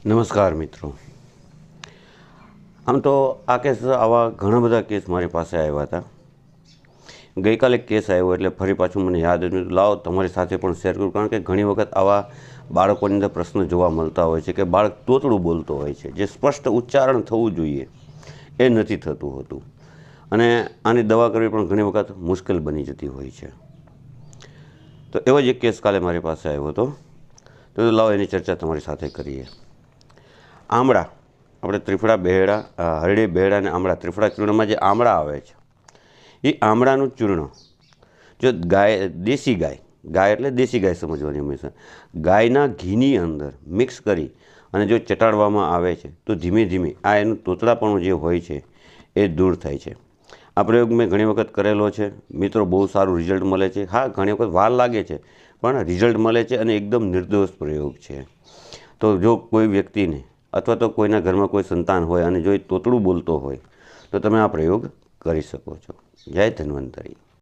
નમસ્કાર મિત્રો। આમ તો આ કેસ આવા ઘણા બધા કેસ મારી પાસે આવ્યા હતા। ગઈકાલે એક કેસ આવ્યો એટલે ફરી પાછું મને યાદ આવ્યું, લાવો તમારી સાથે પણ શેર કરું। કારણ કે ઘણી વખત આવા બાળકોની અંદર પ્રશ્ન જોવા મળતા હોય છે કે બાળક તોતડું બોલતો હોય છે, જે સ્પષ્ટ ઉચ્ચારણ થવું જોઈએ એ નથી થતું હોતું, અને આની દવા કરવી પણ ઘણી વખત મુશ્કેલ બની જતી હોય છે। તો એવો જ એક કેસ કાલે મારી પાસે આવ્યો હતો, તો લાવો એની ચર્ચા તમારી સાથે કરીએ। આમળા, આપણે ત્રિફળા બેહડા, હરડી બેહડા અને આમળા, ત્રિફળા ચૂર્ણમાં જે આમળા આવે છે એ આમળાનું ચૂર્ણ જો દેશી ગાય એટલે દેશી ગાય સમજવાની હંમેશા, ગાયના ઘીની અંદર મિક્સ કરી અને જો ચટાડવામાં આવે છે તો ધીમે ધીમે આ એનું તોતડાપણું જે હોય છે એ દૂર થાય છે। આ પ્રયોગ મેં ઘણી વખત કરેલો છે મિત્રો, બહુ સારું રિઝલ્ટ મળે છે। હા, ઘણી વખત વાર લાગે છે પણ રિઝલ્ટ મળે છે અને એકદમ નિર્દોષ પ્રયોગ છે। તો જો કોઈ વ્યક્તિને અથવા તો કોઈના ઘરમાં કોઈ સંતાન હોય અને જો એ તોતડું બોલતો હોય તો તમે આ પ્રયોગ કરી શકો છો। જય ધન્વંતરી।